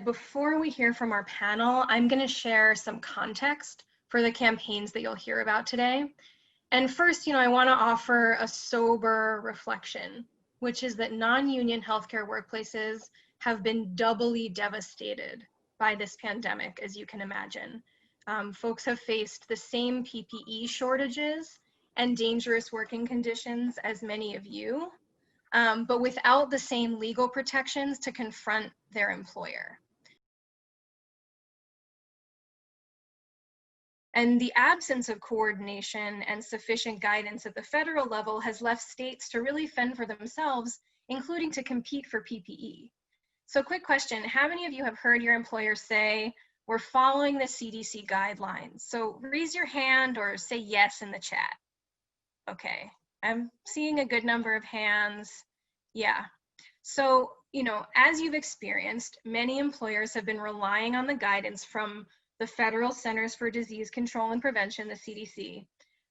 before we hear from our panel, I'm going to share some context for the campaigns that you'll hear about today. And first, I want to offer a sober reflection, which is that non-union healthcare workplaces have been doubly devastated by this pandemic, as you can imagine. Folks have faced the same PPE shortages and dangerous working conditions as many of you, but without the same legal protections to confront their employer. And the absence of coordination and sufficient guidance at the federal level has left states to really fend for themselves, including to compete for PPE. So quick question, how many of you have heard your employer say, we're following the CDC guidelines? So raise your hand or say yes in the chat. Okay, I'm seeing a good number of hands. Yeah. So, as you've experienced, many employers have been relying on the guidance from the Federal Centers for Disease Control and Prevention, the CDC.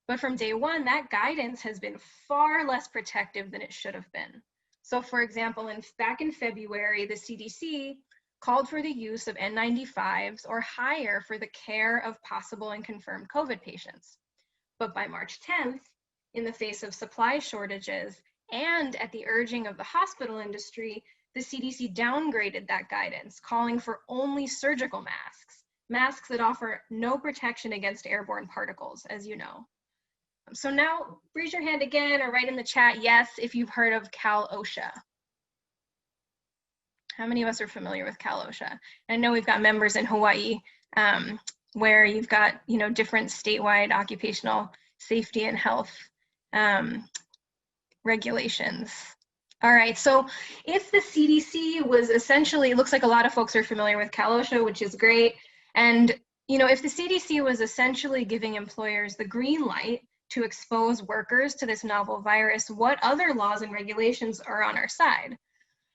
But from day one, that guidance has been far less protective than it should have been. So for example, back in February, the CDC called for the use of N95s or higher for the care of possible and confirmed COVID patients. But by March 10th, in the face of supply shortages and at the urging of the hospital industry, the CDC downgraded that guidance, calling for only surgical masks that offer no protection against airborne particles, as you know. So now raise your hand again or write in the chat yes if you've heard of Cal OSHA. How many of us are familiar with Cal OSHA? I know we've got members in Hawaii where you've got different statewide occupational safety and health regulations. All right, so if the CDC was essentially, it looks like a lot of folks are familiar with Cal OSHA, which is great. And if the CDC was essentially giving employers the green light to expose workers to this novel virus, what other laws and regulations are on our side?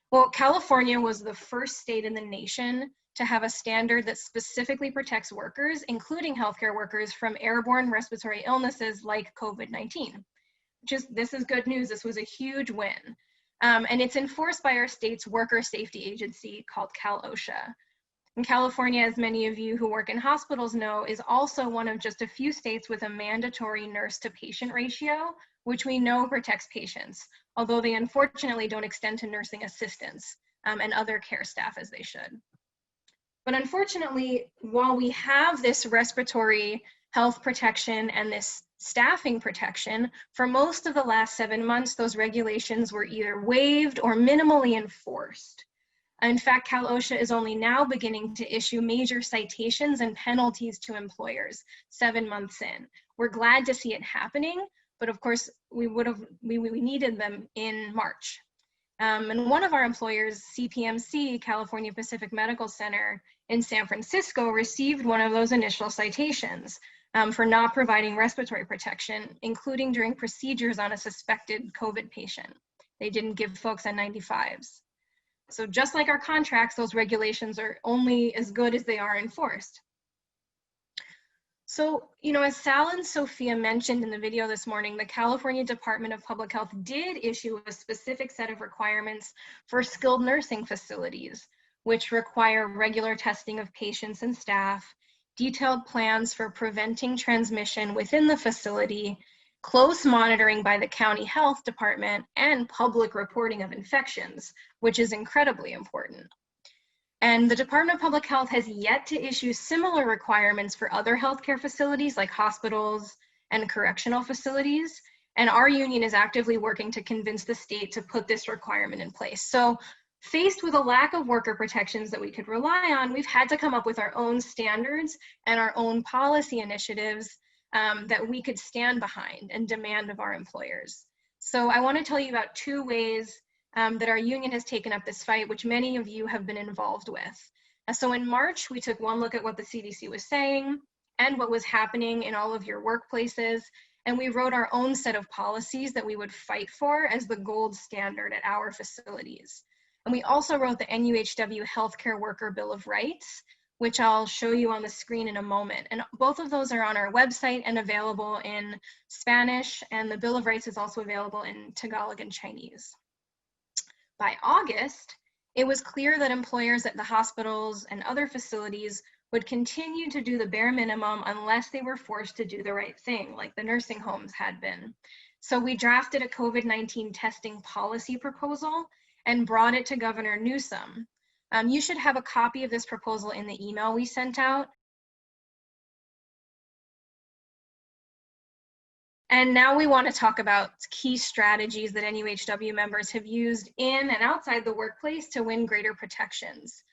Well, California was the first state in the nation to have a standard that specifically protects workers, including healthcare workers, from airborne respiratory illnesses like COVID-19. This is good news. This was a huge win. And it's enforced by our state's worker safety agency called Cal OSHA. And California, as many of you who work in hospitals know, is also one of just a few states with a mandatory nurse-to-patient ratio, which we know protects patients, although they unfortunately don't extend to nursing assistants and other care staff as they should. But unfortunately, while we have this respiratory health protection and this staffing protection, for most of the last 7 months, those regulations were either waived or minimally enforced. In fact, Cal OSHA is only now beginning to issue major citations and penalties to employers 7 months in. We're glad to see it happening, but of course, we needed them in March. And one of our employers, CPMC, California Pacific Medical Center in San Francisco, received one of those initial citations for not providing respiratory protection, including during procedures on a suspected COVID patient. They didn't give folks N95s. So just like our contracts, those regulations are only as good as they are enforced. So, as Sal and Sophia mentioned in the video this morning, the California Department of Public Health did issue a specific set of requirements for skilled nursing facilities, which require regular testing of patients and staff, detailed plans for preventing transmission within the facility, close monitoring by the county health department, and public reporting of infections, which is incredibly important. And the Department of Public Health has yet to issue similar requirements for other healthcare facilities like hospitals and correctional facilities. And our union is actively working to convince the state to put this requirement in place. So faced with a lack of worker protections that we could rely on, we've had to come up with our own standards and our own policy initiatives that we could stand behind and demand of our employers. So I want to tell you about 2 ways that our union has taken up this fight, which many of you have been involved with. So in March, we took one look at what the CDC was saying and what was happening in all of your workplaces, and we wrote our own set of policies that we would fight for as the gold standard at our facilities. And we also wrote the NUHW Healthcare Worker Bill of Rights, which I'll show you on the screen in a moment. And both of those are on our website and available in Spanish, and the Bill of Rights is also available in Tagalog and Chinese. By August, It was clear that employers at the hospitals and other facilities would continue to do the bare minimum unless they were forced to do the right thing, like the nursing homes had been. So we drafted a COVID-19 testing policy proposal and brought it to Governor Newsom. You should have a copy of this proposal in the email we sent out. And now we want to talk about key strategies that NUHW members have used in and outside the workplace to win greater protections.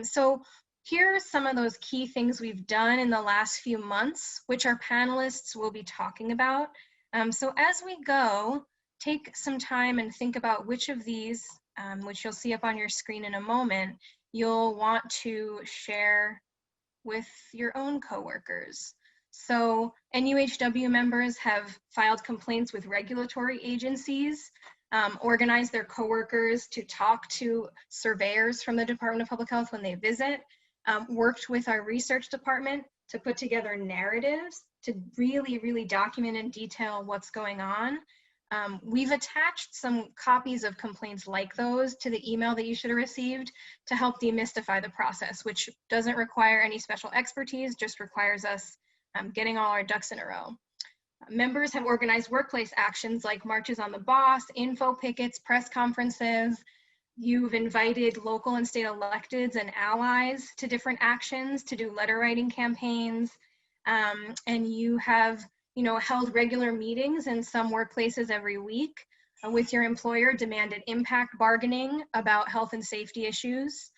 So here are some of those key things we've done in the last few months, which our panelists will be talking about. So as we go, take some time and think about which of these, which you'll see up on your screen in a moment, you'll want to share with your own coworkers. So NUHW members have filed complaints with regulatory agencies, organized their coworkers to talk to surveyors from the Department of Public Health when they visit, worked with our research department to put together narratives to really document in detail what's going on. We've attached some copies of complaints like those to the email that you should have received to help demystify the process, which doesn't require any special expertise, just requires us getting all our ducks in a row. Members have organized workplace actions like marches on the boss, info pickets, press conferences. You've invited local and state electeds and allies to different actions to do letter writing campaigns. And you have held regular meetings in some workplaces every week with your employer, demanded impact bargaining about health and safety issues.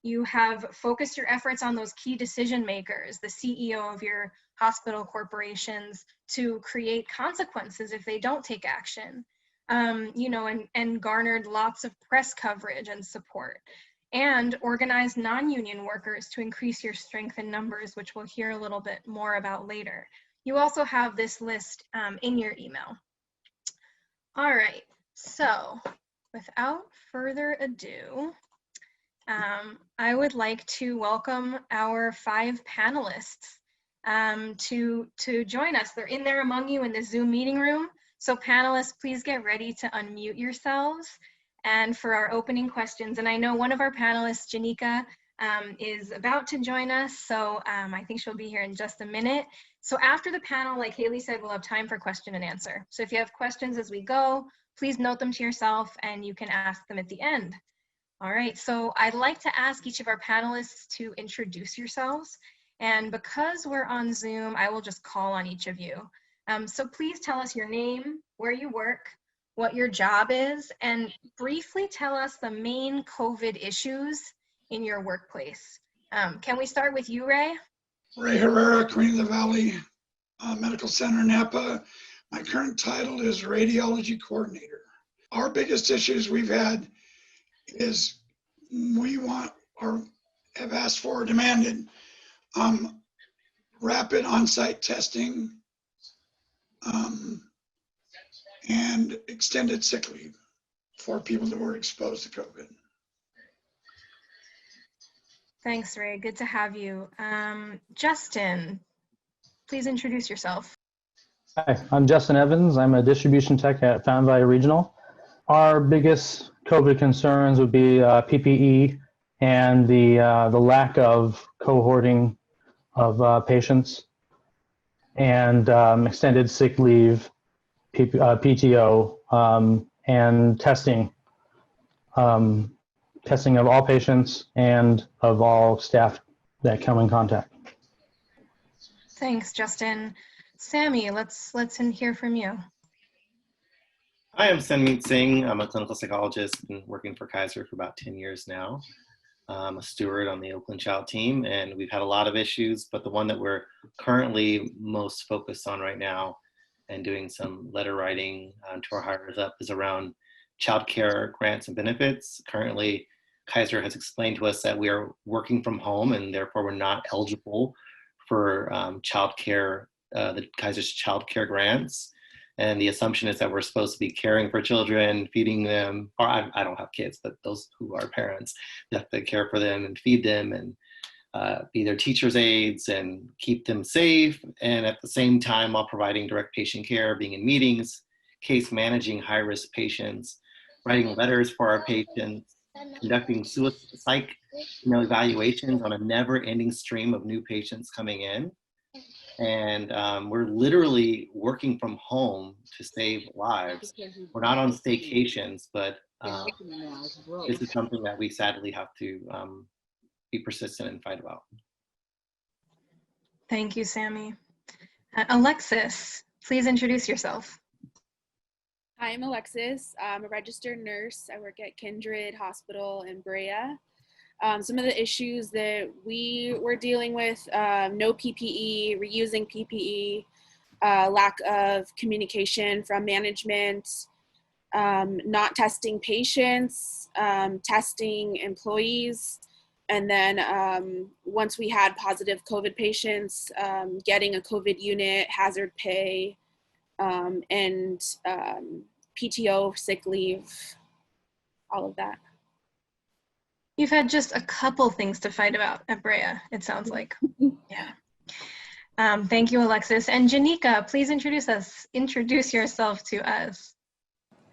You have focused your efforts on those key decision makers, the CEO of your hospital corporations, to create consequences if they don't take action, and garnered lots of press coverage and support, and organized non-union workers to increase your strength in numbers, which we'll hear a little bit more about later. You also have this list in your email. All right, so without further ado, I would like to welcome our 5 panelists to join us. They're in there among you in the Zoom meeting room. So panelists, please get ready to unmute yourselves and for our opening questions. And I know one of our panelists, Janika, is about to join us. So I think she'll be here in just a minute. So after the panel, like Haley said, we'll have time for question and answer. So if you have questions as we go, please note them to yourself and you can ask them at the end. All right, so I'd like to ask each of our panelists to introduce yourselves. And because we're on Zoom, I will just call on each of you. So please tell us your name, where you work, what your job is, and briefly tell us the main COVID issues in your workplace. Can we start with you, Ray? Ray Herrera, Queen of the Valley Medical Center, Napa. My current title is Radiology Coordinator. Our biggest issues we've had is we want or have asked for or demanded rapid on-site testing and extended sick leave for people that were exposed to COVID. Thanks, Ray. Good to have you. Justin, please introduce yourself. Hi, I'm Justin Evans. I'm a distribution tech at Fountain Valley Regional. Our biggest COVID concerns would be PPE and the lack of cohorting of patients and extended sick leave, PTO, and testing of all patients and of all staff that come in contact. Thanks, Justin. Sammy, let's hear from you. Hi, I'm Sanmeet Singh. I'm a clinical psychologist, been working for Kaiser for about 10 years now. I'm a steward on the Oakland Child team, and we've had a lot of issues, but the one that we're currently most focused on right now and doing some letter writing to our higher up is around child care grants and benefits. Currently, Kaiser has explained to us that we are working from home and therefore we're not eligible for child care, the Kaiser's child care grants. And the assumption is that we're supposed to be caring for children, feeding them, or I don't have kids, but those who are parents, they have to care for them and feed them and be their teacher's aides and keep them safe. And at the same time, while providing direct patient care, being in meetings, case managing high-risk patients, writing letters for our patients, conducting psych evaluations on a never-ending stream of new patients coming in. And we're literally working from home to save lives. We're not on staycations, but this is something that we sadly have to be persistent and fight about. Thank you, Sammy. Alexis, please introduce yourself. Hi, I'm Alexis. I'm a registered nurse. I work at Kindred Hospital in Brea. Some of the issues that we were dealing with, no PPE, reusing PPE, lack of communication from management, not testing patients, testing employees, and then once we had positive COVID patients, getting a COVID unit, hazard pay, and PTO, sick leave, all of that. You've had just a couple things to fight about at Brea, it sounds like. Yeah. Thank you, Alexis. And Janika, please introduce yourself to us.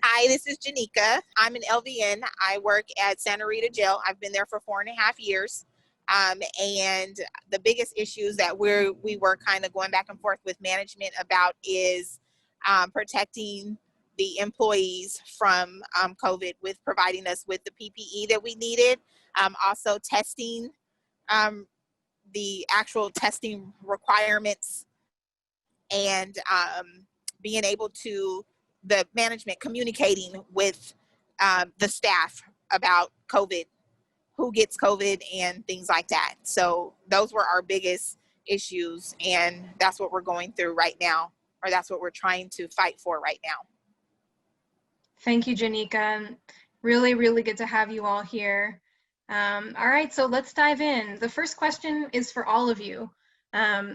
Hi, this is Janika. I'm an LVN. I work at Santa Rita Jail. I've been there for 4.5 years. And the biggest issues that we were kind of going back and forth with management about is protecting the employees from COVID with providing us with the PPE that we needed. Also testing, the actual testing requirements, and being able to, the management communicating with the staff about COVID, who gets COVID and things like that. So those were our biggest issues, and that's what we're going through right now, or that's what we're trying to fight for right now. Thank you, Janika. Really, really good to have you all here. All right, so let's dive in. The first question is for all of you.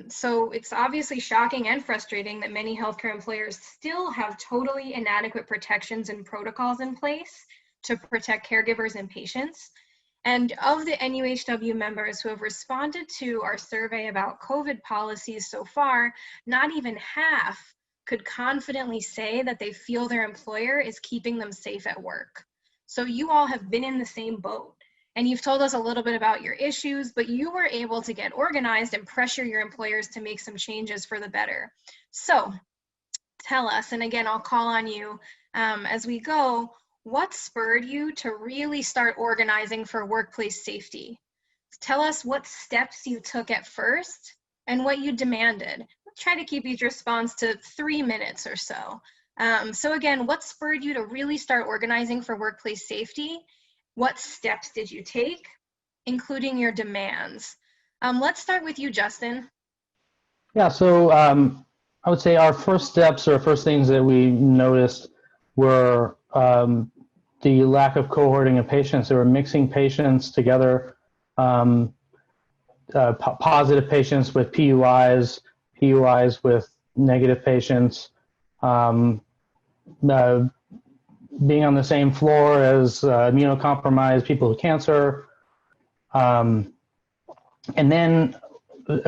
So it's obviously shocking and frustrating that many healthcare employers still have totally inadequate protections and protocols in place to protect caregivers and patients. And of the NUHW members who have responded to our survey about COVID policies so far, not even half could confidently say that they feel their employer is keeping them safe at work. So you all have been in the same boat. And you've told us a little bit about your issues, but you were able to get organized and pressure your employers to make some changes for the better. So tell us, and again, I'll call on you as we go, what spurred you to really start organizing for workplace safety? Tell us what steps you took at first and what you demanded. Try to keep each response to 3 minutes or so. So again, what spurred you to really start organizing for workplace safety? What steps did you take, including your demands? Let's start with you, Justin. Yeah, so I would say our first steps or first things that we noticed were the lack of cohorting of patients. They were mixing patients together, positive patients with PUIs, PUIs with negative patients, being on the same floor as immunocompromised people with cancer. And then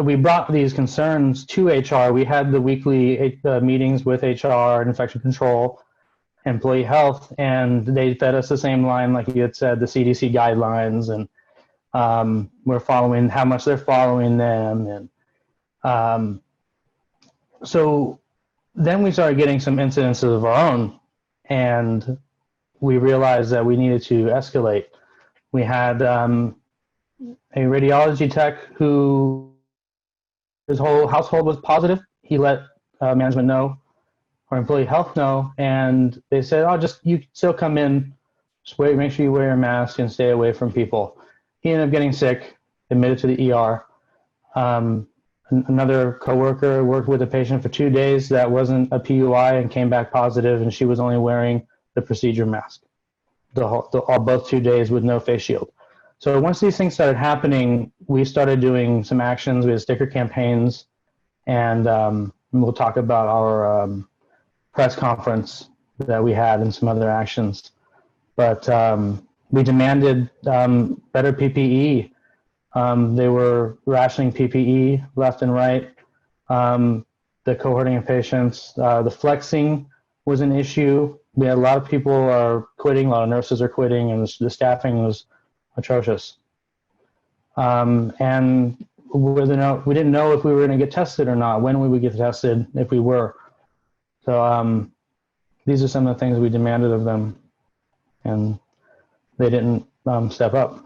we brought these concerns to HR. We had the weekly meetings with HR and infection control, employee health, and they fed us the same line, like you had said, the CDC guidelines, and we're following how much they're following them. And so then we started getting some incidences of our own, and we realized that we needed to escalate. We had a radiology tech who his whole household was positive. He let management know, or employee health know, and they said, "Oh, you still come in, just wait, make sure you wear your mask and stay away from people." He ended up getting sick, admitted to the ER. Another coworker worked with a patient for 2 days that wasn't a PUI and came back positive, and she was only wearing the procedure mask both 2 days with no face shield. So once these things started happening, we started doing some actions. We had sticker campaigns, and we'll talk about our press conference that we had and some other actions. But we demanded better PPE. They were rationing PPE left and right, the cohorting of patients, the flexing was an issue. We had a lot of people are quitting, a lot of nurses are quitting, and the staffing was atrocious. And we didn't know if we were going to get tested or not, when we would get tested, if we were. So these are some of the things we demanded of them, and they didn't step up.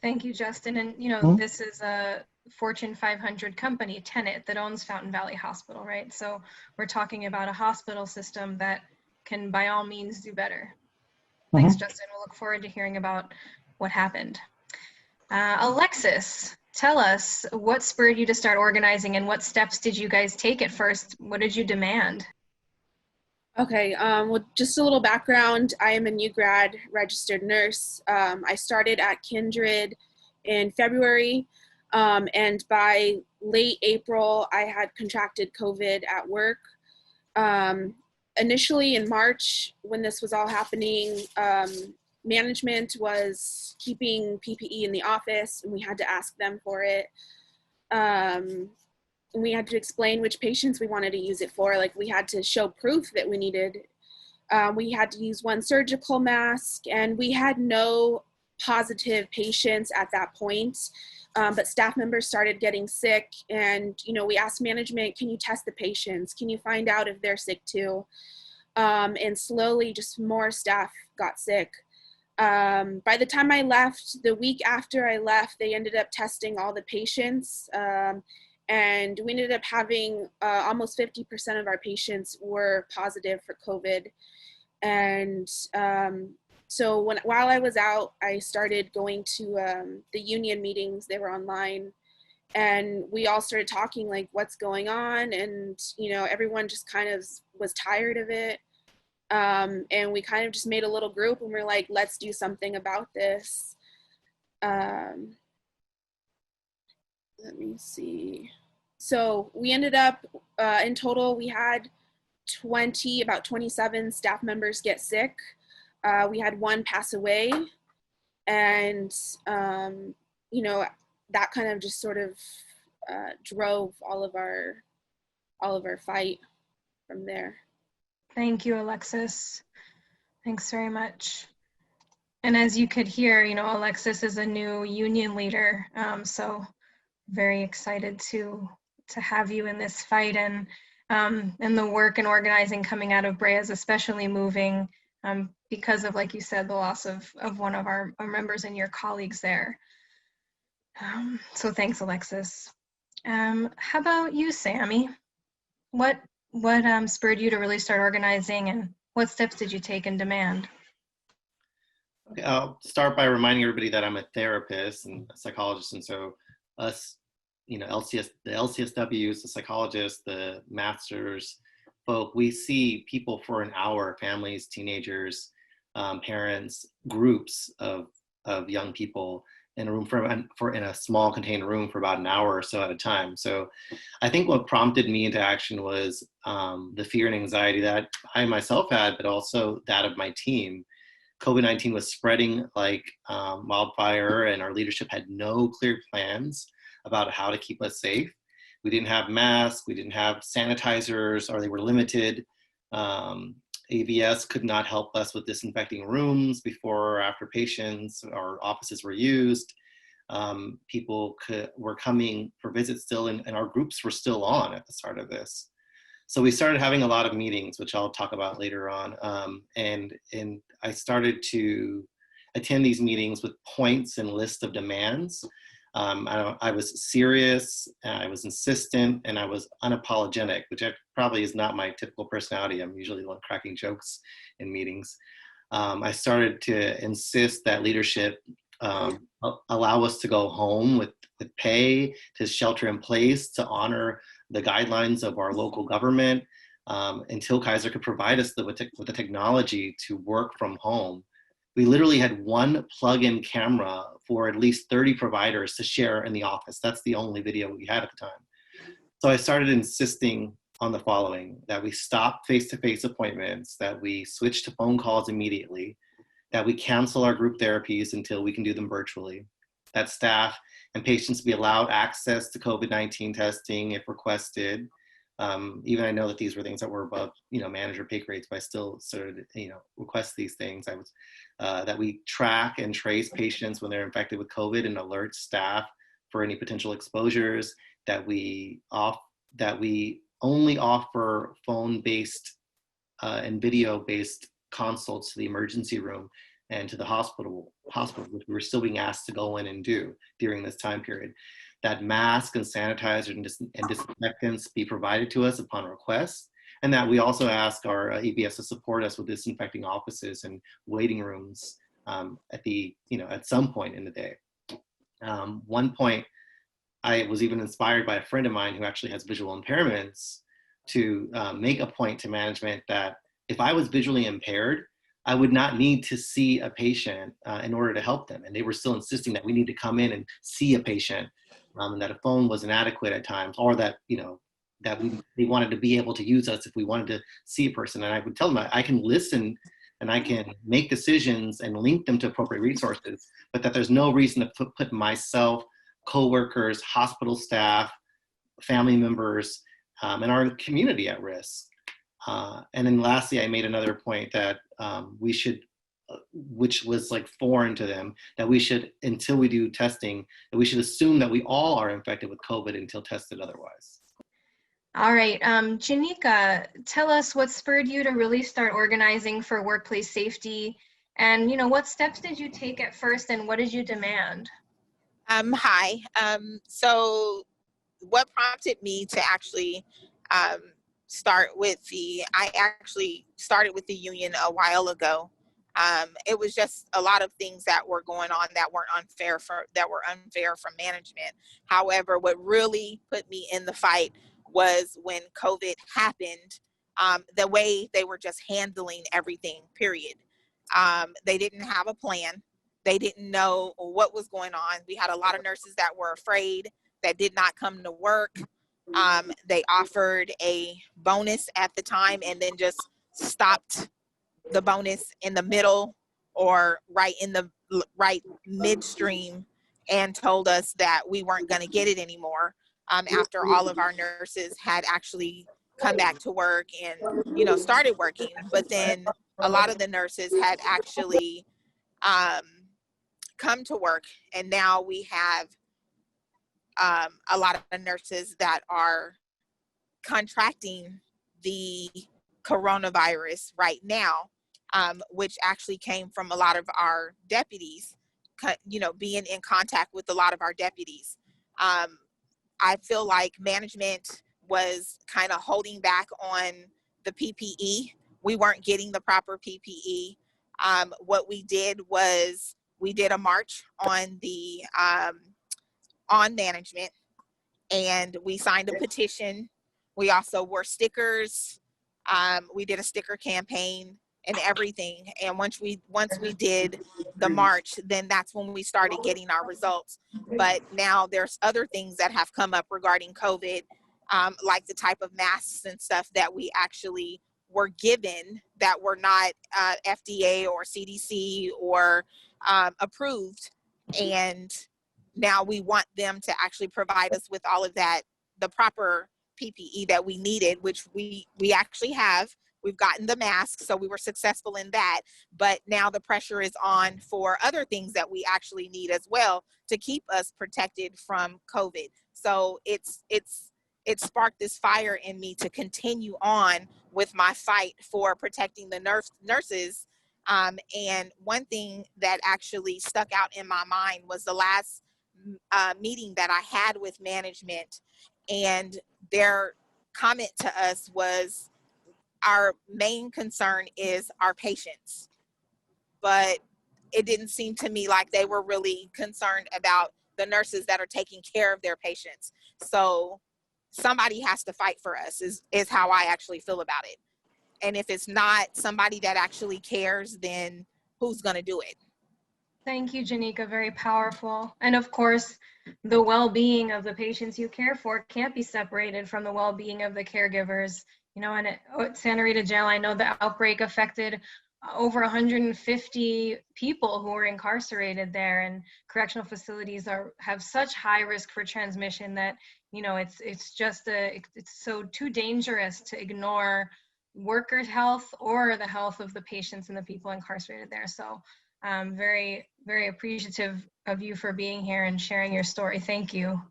Thank you, Justin. And you know, Mhm. this is a Fortune 500 company, Tenet, that owns Fountain Valley Hospital, right? So we're talking about a hospital system that can, by all means, do better. Thanks, Justin. We'll look forward to hearing about what happened. Alexis, tell us what spurred you to start organizing, and what steps did you guys take at first? What did you demand? Okay, well, just a little background. I am a new grad registered nurse. I started at Kindred in February, and by late April, I had contracted COVID at work. Initially in March, when this was all happening, management was keeping PPE in the office, and we had to ask them for it. And we had to explain which patients we wanted to use it for. Like, we had to show proof that we needed. We had to use one surgical mask, and we had no positive patients at that point. But staff members started getting sick, and we asked management, can you test the patients? Can you find out if they're sick too? And slowly just more staff got sick. By the time I left, the week after I left, they ended up testing all the patients. And we ended up having almost 50% of our patients were positive for COVID. And so while I was out, I started going to the union meetings. They were online, and we all started talking like, what's going on? And everyone just kind of was tired of it. And we kind of just made a little group, and we're like, let's do something about this. Let me see. So we ended up, in total, we had about 27 staff members get sick. We had one pass away, and that kind of just sort of drove all of our fight from there. Thank you, Alexis. Thanks very much. And as you could hear, Alexis is a new union leader, so very excited to have you in this fight, and the work and organizing coming out of Brea is especially moving because of, like you said, the loss of one of our members and your colleagues there. So thanks, Alexis. How about you, Sammy? What spurred you to really start organizing, and what steps did you take and demand? Okay, I'll start by reminding everybody that I'm a therapist and a psychologist, and so us, the LCSWs, the psychologists, the masters folk, we see people for an hour, families, teenagers, parents, groups of young people in a room in a small contained room for about an hour or so at a time. So I think what prompted me into action was the fear and anxiety that I myself had, but also that of my team. COVID-19 was spreading like wildfire, and our leadership had no clear plans about how to keep us safe. We didn't have masks, we didn't have sanitizers, or they were limited. AVS could not help us with disinfecting rooms before or after patients or offices were used. People were coming for visits still, and our groups were still on at the start of this. So we started having a lot of meetings, which I'll talk about later on. And I started to attend these meetings with points and lists of demands. I was serious, I was insistent, and I was unapologetic, which probably is not my typical personality. I'm usually the one cracking jokes in meetings. I started to insist that leadership allow us to go home with pay, to shelter in place, to honor the guidelines of our local government until Kaiser could provide us with the technology to work from home. We literally had one plug-in camera for at least 30 providers to share in the office. That's the only video we had at the time. So I started insisting on the following: that we stop face-to-face appointments, that we switch to phone calls immediately, that we cancel our group therapies until we can do them virtually, that staff and patients be allowed access to COVID-19 testing if requested, Even I know that these were things that were above, manager pay grades, but I still sort of, request these things. That we track and trace patients when they're infected with COVID and alert staff for any potential exposures, that we only offer phone-based and video-based consults to the emergency room and to the hospital, which we were still being asked to go in and do during this time period. That masks and sanitizers and disinfectants be provided to us upon request, and that we also ask our EBS to support us with disinfecting offices and waiting rooms at some point in the day. One point, I was even inspired by a friend of mine who actually has visual impairments to make a point to management that if I was visually impaired, I would not need to see a patient in order to help them. And they were still insisting that we need to come in and see a patient, and that a phone was inadequate at times, or that, they wanted to be able to use us if we wanted to see a person. And I would tell them, I can listen and I can make decisions and link them to appropriate resources, but that there's no reason to put myself, coworkers, hospital staff, family members, and our community at risk. And then lastly, I made another point that we should, which was like foreign to them, that we should, until we do testing, that we should assume that we all are infected with COVID until tested otherwise. All right, Janika, tell us what spurred you to really start organizing for workplace safety, and what steps did you take at first, and what did you demand? Hi. So what prompted me to actually I actually started with the union a while ago. It was just a lot of things that were going on that were unfair for management. However, what really put me in the fight was when COVID happened, the way they were just handling everything, period. They didn't have a plan. They didn't know what was going on. We had a lot of nurses that were afraid, that did not come to work. They offered a bonus at the time and then just stopped the bonus in the middle or right midstream and told us that we weren't going to get it anymore, after all of our nurses had actually come back to work and started working. But then a lot of the nurses had actually come to work, and now we have a lot of nurses that are contracting the coronavirus right now, which actually came from a lot of our deputies, being in contact with a lot of our deputies. I feel like management was kind of holding back on the PPE. We weren't getting the proper PPE. What we did was we did a march on the on management, and we signed a petition. We also wore stickers. We did a sticker campaign and everything. And once we did the march, then that's when we started getting our results. But now there's other things that have come up regarding COVID, like the type of masks and stuff that we actually were given that were not FDA or CDC or approved. And now we want them to actually provide us with all of that, the proper PPE that we needed, which we actually have. We've gotten the masks, so we were successful in that. But now the pressure is on for other things that we actually need as well to keep us protected from COVID. So it sparked this fire in me to continue on with my fight for protecting the nurses. And one thing that actually stuck out in my mind was the last meeting that I had with management, and their comment to us was, our main concern is our patients. But it didn't seem to me like they were really concerned about the nurses that are taking care of their patients. So somebody has to fight for us is how I actually feel about it. And if it's not somebody that actually cares, then who's going to do it? Thank you, Janika. Very powerful. And of course, the well-being of the patients you care for can't be separated from the well-being of the caregivers. And at Santa Rita Jail, I know the outbreak affected over 150 people who were incarcerated there, and correctional facilities have such high risk for transmission that it's just it's so too dangerous to ignore workers' health or the health of the patients and the people incarcerated there. So very, very appreciative of you for being here and sharing your story. Thank you.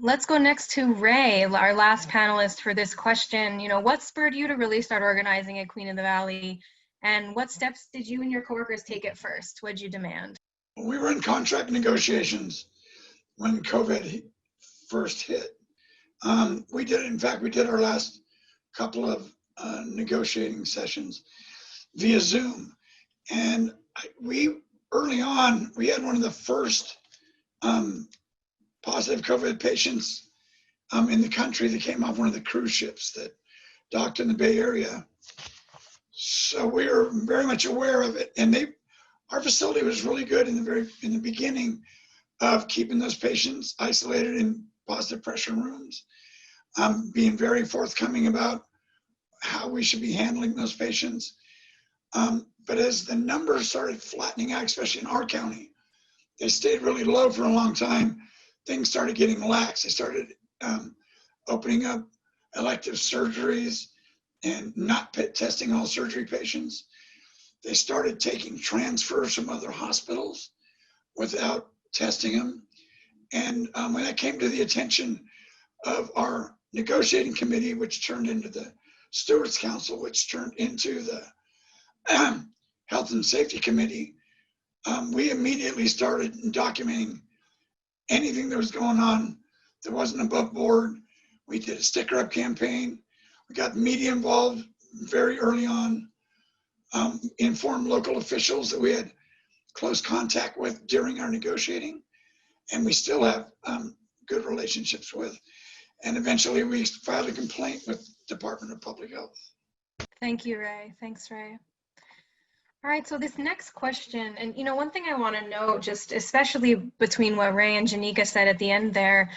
Let's go next to Ray, our last panelist for this question. What spurred you to really start organizing at Queen of the Valley? And what steps did you and your coworkers take at first? What did you demand? We were in contract negotiations when COVID first hit. We did our last couple of negotiating sessions via Zoom. And early on, we had one of the first positive COVID patients in the country that came off one of the cruise ships that docked in the Bay Area. So we were very much aware of it. And our facility was really good in the beginning of keeping those patients isolated in positive pressure rooms, being very forthcoming about how we should be handling those patients. But as the numbers started flattening out, especially in our county, they stayed really low for a long time. Things started getting lax. They started opening up elective surgeries and not testing all surgery patients. They started taking transfers from other hospitals without testing them. And when that came to the attention of our negotiating committee, which turned into the Stewards Council, which turned into the Health and Safety Committee, we immediately started documenting anything that was going on that wasn't above board. We did a sticker up campaign. We got media involved very early on, informed local officials that we had close contact with during our negotiating, and we still have good relationships with. And eventually we filed a complaint with Department of Public Health. Thank you, Ray. Thanks, Ray. All right, so this next question, and one thing I want to note, just especially between what Ray and Janika said at the end there,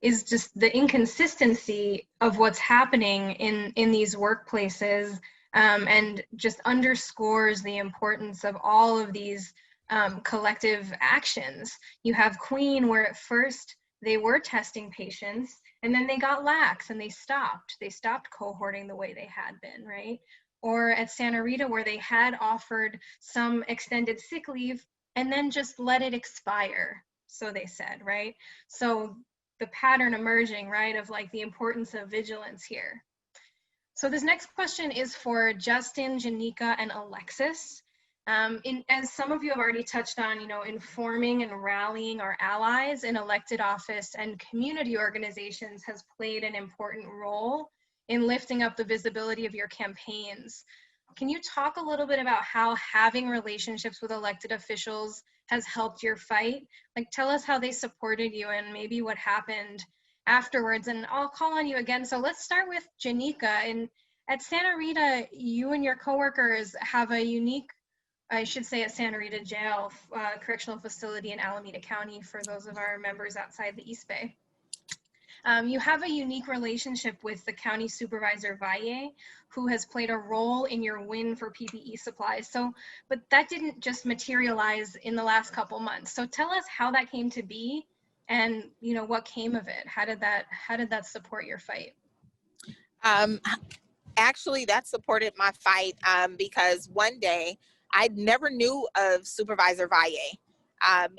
is just the inconsistency of what's happening in these workplaces, and just underscores the importance of all of these collective actions. You have Queen, where at first they were testing patients, and then they got lax and they stopped cohorting the way they had been, right? Or at Santa Rita, where they had offered some extended sick leave and then just let it expire, so they said, right? So the pattern emerging, right, of like the importance of vigilance here. So this next question is for Justin, Janika, and Alexis. As some of you have already touched on, informing and rallying our allies in elected office and community organizations has played an important role in lifting up the visibility of your campaigns. Can you talk a little bit about how having relationships with elected officials has helped your fight? Like, tell us how they supported you and maybe what happened afterwards. And I'll call on you again. So let's start with Janika. And at Santa Rita, you and your coworkers have a unique, I should say, at Santa Rita Jail, correctional facility in Alameda County, for those of our members outside the East Bay. You have a unique relationship with the county supervisor, Valle, who has played a role in your win for PPE supplies. But that didn't just materialize in the last couple months. So tell us how that came to be and what came of it. How did that support your fight? Actually, that supported my fight because one day I never knew of Supervisor Valle.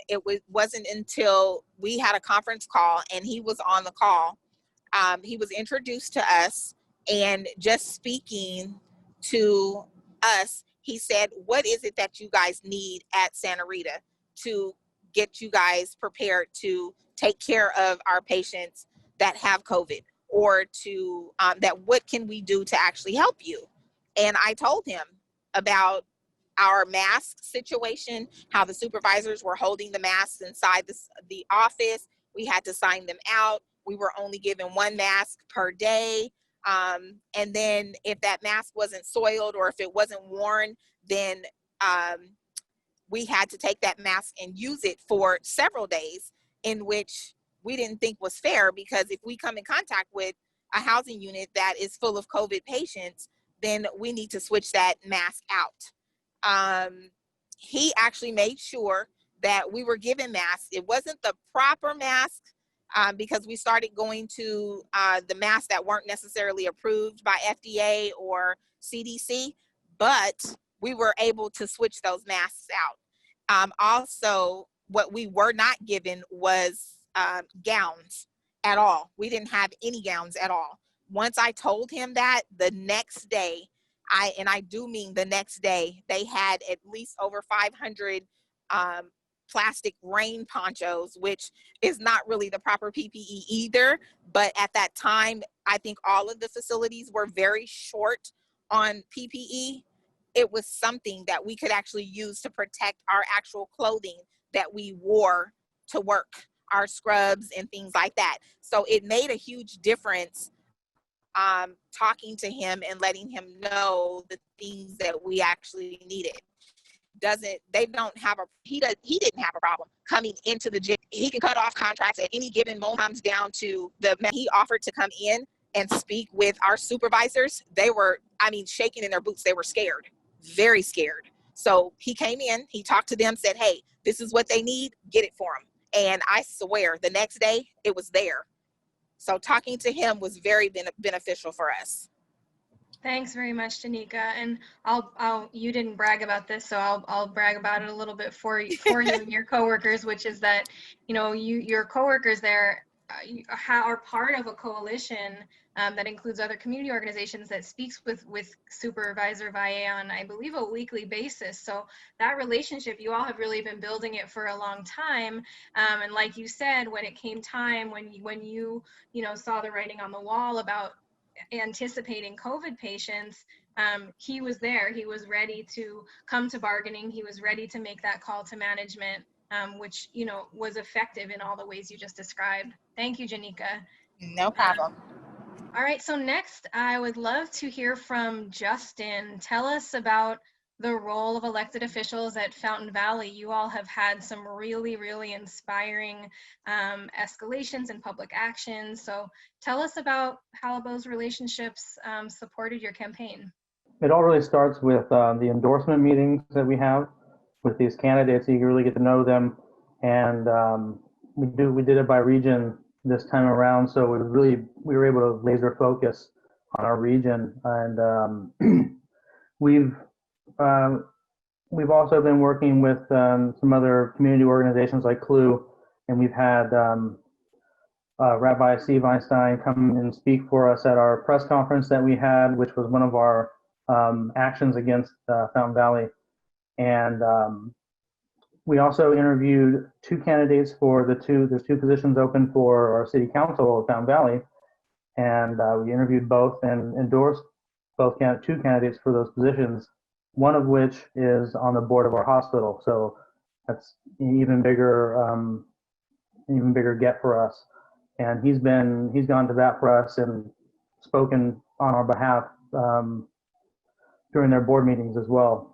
It wasn't until we had a conference call and he was on the call. He was introduced to us, and just speaking to us, he said, "What is it that you guys need at Santa Rita to get you guys prepared to take care of our patients that have COVID, or to what can we do to actually help you?" And I told him about our mask situation, how the supervisors were holding the masks inside the office. We had to sign them out. We were only given one mask per day. And then if that mask wasn't soiled or if it wasn't worn, then we had to take that mask and use it for several days, in which we didn't think was fair, because if we come in contact with a housing unit that is full of COVID patients, then we need to switch that mask out. He actually made sure that we were given masks. It wasn't the proper mask because we started going to the masks that weren't necessarily approved by FDA or CDC, but we were able to switch those masks out. Also, what we were not given was gowns at all. We didn't have any gowns at all. Once I told him that, the next day, I do mean the next day, they had at least over 500 plastic rain ponchos, which is not really the proper PPE either. But at that time, I think all of the facilities were very short on PPE. It was something that we could actually use to protect our actual clothing that we wore to work, our scrubs and things like that. So it made a huge difference talking to him and letting him know the things that we actually needed. He didn't have a problem coming into the gym. He can cut off contracts at any given moment down to he offered to come in and speak with our supervisors. They were, shaking in their boots. They were scared, very scared. So he came in, he talked to them, said, hey, this is what they need, get it for them. And I swear the next day it was there. So talking to him was very beneficial for us. Thanks very much, Danica. And you didn't brag about this, so I'll brag about it a little bit for you and your coworkers, which is that, your coworkers there are part of a coalition that includes other community organizations that speaks with Supervisor Valle on, I believe, a weekly basis. So that relationship, you all have really been building it for a long time. And like you said, when it came time, when you saw the writing on the wall about anticipating COVID patients, he was there. He was ready to come to bargaining. He was ready to make that call to management, which, was effective in all the ways you just described. Thank you, Janika. No problem. All right, so next I would love to hear from Justin. Tell us about the role of elected officials at Fountain Valley. You all have had some really, really inspiring escalations and public actions. So tell us about how those relationships supported your campaign. It all really starts with the endorsement meetings that we have with these candidates. So you can really get to know them, and we did it by region this time around. So we were able to laser focus on our region, and we've also been working with some other community organizations like CLU, and we've had Rabbi Steve Einstein come and speak for us at our press conference that we had, which was one of our actions against Fountain Valley. And we also interviewed two candidates for there's two positions open for our city council of Fountain Valley. And we interviewed both and endorsed two candidates for those positions, one of which is on the board of our hospital. So that's an even bigger get for us. And he's gone to bat for us and spoken on our behalf during their board meetings as well.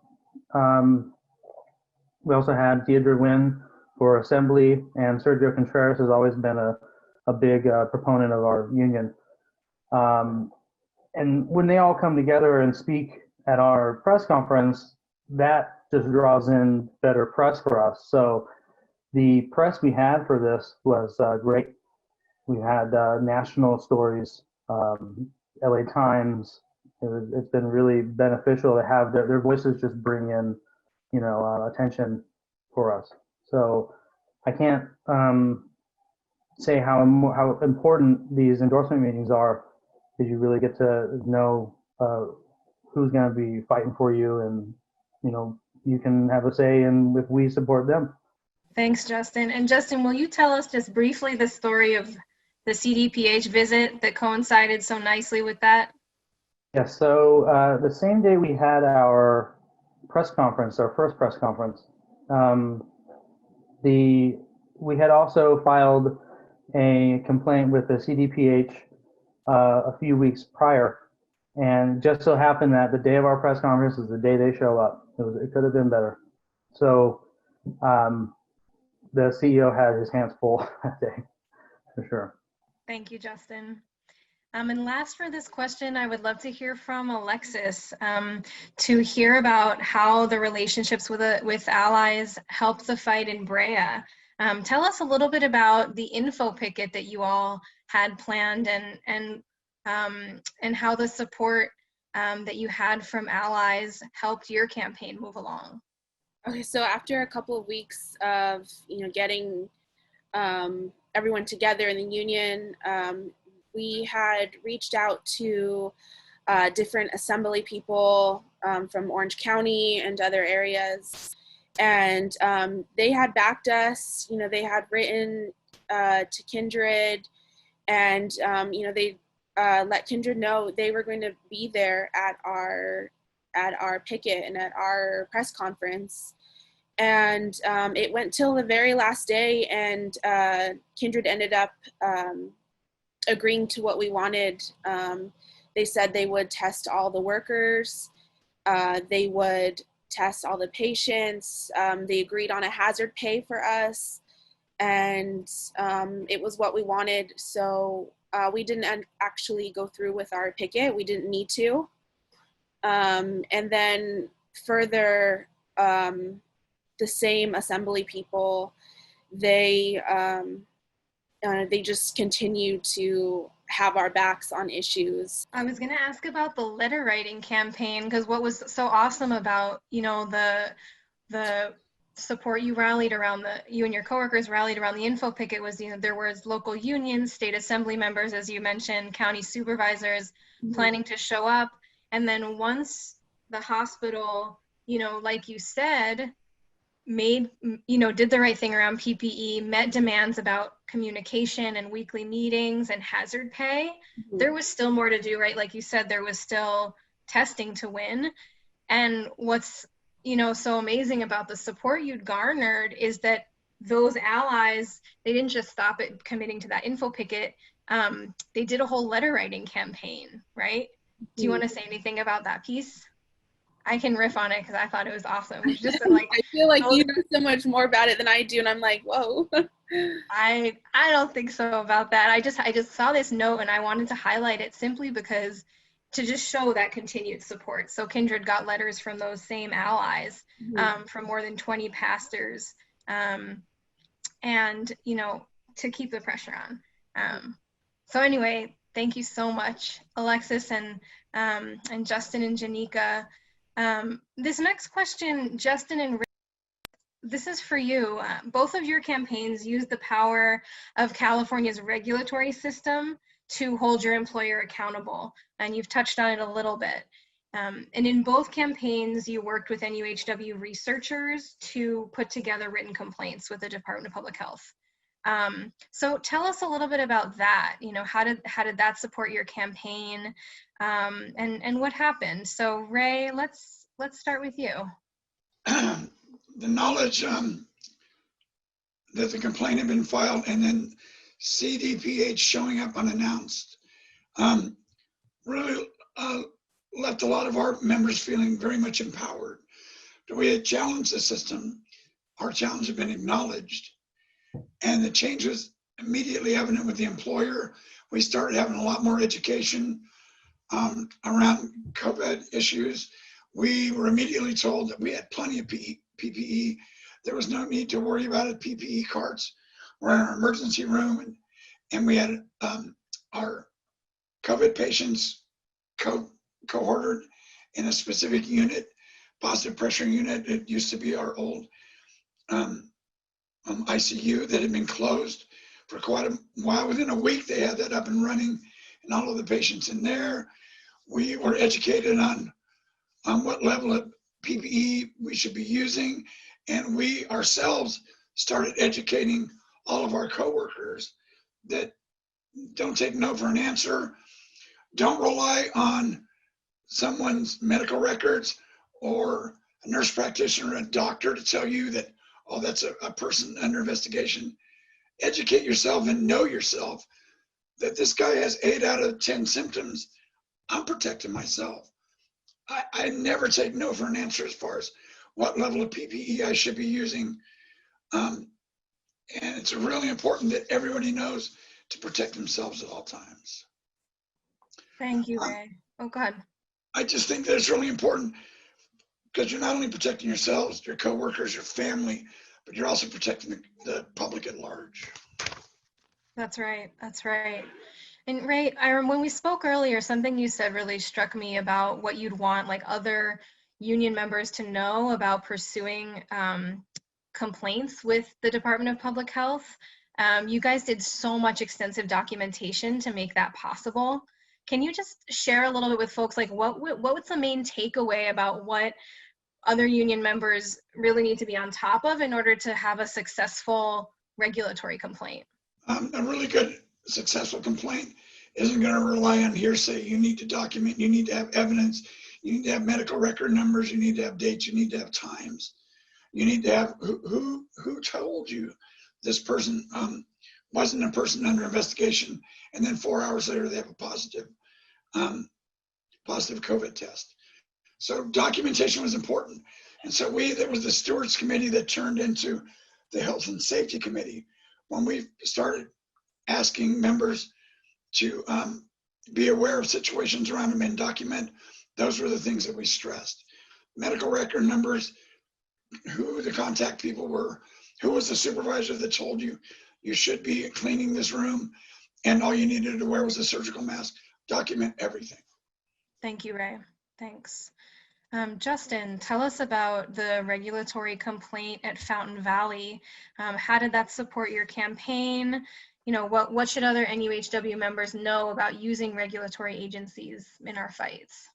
We also had Deidre Wynn for Assembly, and Sergio Contreras has always been a big proponent of our union. And when they all come together and speak at our press conference, that just draws in better press for us. So the press we had for this was great. We had national stories, LA Times. It's been really beneficial to have their voices just bring in, attention for us. So I can't say how important these endorsement meetings are, because you really get to know who's going to be fighting for you, and you can have a say in if we support them. Thanks, Justin. And Justin, will you tell us just briefly the story of the CDPH visit that coincided so nicely with that? Yes. So the same day we had our press conference, our first press conference, we had also filed a complaint with the CDPH a few weeks prior, and just so happened that the day of our press conference is the day they show up. It could have been better. So the CEO had his hands full that day, for sure. Thank you, Justin. And last for this question, I would love to hear from Alexis to hear about how the relationships with allies helped the fight in Brea. Tell us a little bit about the info picket that you all had planned and how the support that you had from allies helped your campaign move along. Okay, so after a couple of weeks of getting everyone together in the union, we had reached out to different assembly people from Orange County and other areas, and they had backed us. They had written to Kindred, and they let Kindred know they were going to be there at our picket and at our press conference. And it went till the very last day, and Kindred ended up agreeing to what we wanted. They said they would test all the workers, they would test all the patients, they agreed on a hazard pay for us, and it was what we wanted. So we didn't actually go through with our picket. We didn't need to. And then further, the same assembly people, they just continue to have our backs on issues. I was going to ask about the letter writing campaign, because what was so awesome about the support you rallied around, you and your coworkers rallied around the info picket was there was local unions, state assembly members, as you mentioned, county supervisors planning to show up, and then once the hospital, like you said, did the right thing around PPE, met demands about communication and weekly meetings and hazard pay, there was still more to do, right? Like you said, there was still testing to win. And what's, so amazing about the support you'd garnered is that those allies, they didn't just stop at committing to that info picket. They did a whole letter writing campaign, right? Do you want to say anything about that piece? I can riff on it because I thought it was awesome. Just like, I feel like you know so much more about it than I do, and I'm like, whoa. I don't think so about that. I just saw this note and I wanted to highlight it simply because to just show that continued support. So Kindred got letters from those same allies, from more than 20 pastors, and to keep the pressure on. So anyway, thank you so much, Alexis and Justin and Janika. This next question, Justin and Rick, this is for you. Both of your campaigns use the power of California's regulatory system to hold your employer accountable, and you've touched on it a little bit. And in both campaigns, you worked with NUHW researchers to put together written complaints with the Department of Public Health. So tell us a little bit about that. How did that support your campaign, and what happened? So Ray, let's start with you. The knowledge that the complaint had been filed and then CDPH showing up unannounced really left a lot of our members feeling very much empowered. We had challenged the system. Our challenge had been acknowledged, and the change was immediately evident with the employer. We started having a lot more education around COVID issues. We were immediately told that we had plenty of PPE. There was no need to worry about it. PPE carts were in our emergency room, and we had our COVID patients cohorted in a specific unit, positive pressure unit. It used to be our old ICU that had been closed for quite a while. Within a week, they had that up and running, and all of the patients in there. We were educated on what level of PPE we should be using, and we ourselves started educating all of our coworkers that don't take no for an answer. Don't rely on someone's medical records or a nurse practitioner or a doctor to tell you that, oh, that's a person under investigation. Educate yourself and know yourself that this guy has 8 out of 10 symptoms. I'm protecting myself. I never take no for an answer as far as what level of PPE I should be using. And it's really important that everybody knows to protect themselves at all times. Thank you, Ray. Oh, God. I just think that it's really important because you're not only protecting yourselves, your coworkers, your family, but you're also protecting the public at large. That's right. That's right. And Ray, when we spoke earlier, something you said really struck me about what you'd want like other union members to know about pursuing complaints with the Department of Public Health. You guys did so much extensive documentation to make that possible. Can you just share a little bit with folks, like what was the main takeaway about what other union members really need to be on top of in order to have a successful regulatory complaint? A really good, successful complaint isn't going to rely on hearsay. You need to document, you need to have evidence, you need to have medical record numbers, you need to have dates, you need to have times. You need to have who told you this person wasn't a person under investigation, and then 4 hours later they have a positive COVID test. So documentation was important. And so that was the stewards committee that turned into the health and safety committee. When we started asking members to be aware of situations around them and document, those were the things that we stressed. Medical record numbers, who the contact people were, who was the supervisor that told you you should be cleaning this room, and all you needed to wear was a surgical mask. Document everything. Thank you, Ray. Thanks. Justin, tell us about the regulatory complaint at Fountain Valley. How did that support your campaign? You know, what should other NUHW members know about using regulatory agencies in our fights?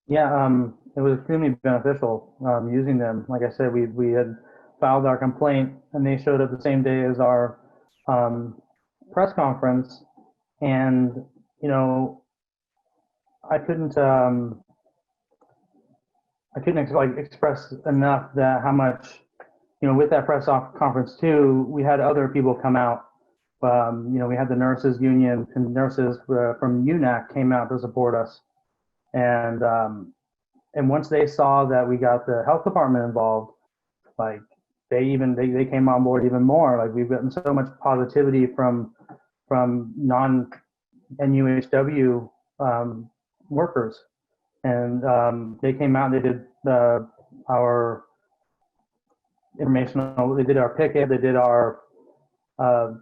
Yeah, it was extremely beneficial using them. Like I said, we had filed our complaint, and they showed up the same day as our press conference. And you know, I couldn't express enough that how much, you know, with that press conference too, we had other people come out. You know, we had the nurses union and nurses from UNAC came out to support us. And once they saw that we got the health department involved, like they came on board even more. Like we've gotten so much positivity from non-NUHW workers, and they came out. They did our informational. They did our picket. They did our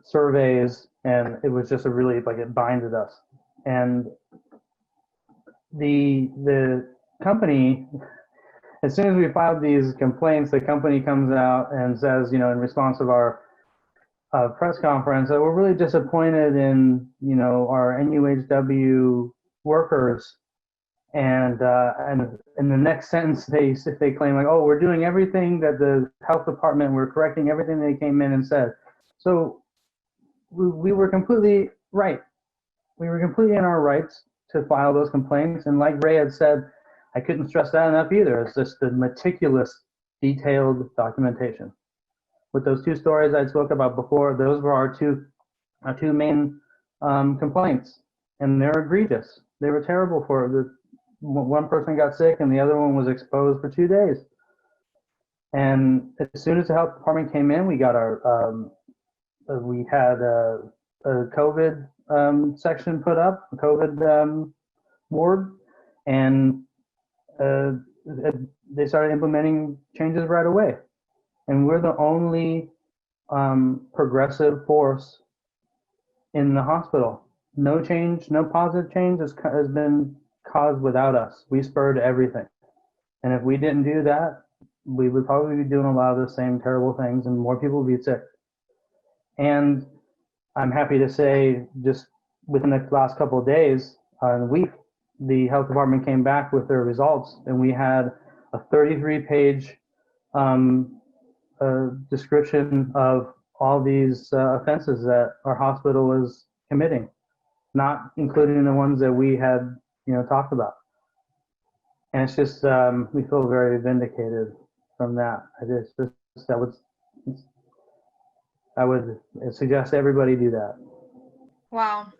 surveys, and it was just a really, like, it binded us. And the company, as soon as we filed these complaints, the company comes out and says, you know, in response of our press conference, that we're really disappointed in, you know, our NUHW workers. And in the next sentence, they claim like, oh, we're doing everything that the health department, we're correcting everything they came in and said. So we were completely right. We were completely in our rights to file those complaints. And like Ray had said, I couldn't stress that enough either. It's just the meticulous, detailed documentation. With those two stories I spoke about before, those were our two main complaints, and they're egregious. They were terrible for the one person got sick and the other one was exposed for 2 days. And as soon as the health department came in, we got our we had a COVID section put up, a COVID ward, and they started implementing changes right away. And we're the only progressive force in the hospital. No change, no positive change has been caused without us. We spurred everything. And if we didn't do that, we would probably be doing a lot of the same terrible things and more people would be sick. And I'm happy to say, just within the last couple of days, the health department came back with their results, and we had a 33-page description of all these offenses that our hospital was committing, not including the ones that we had, you know, talked about. And it's just, we feel very vindicated from that. I would suggest everybody do that. Wow.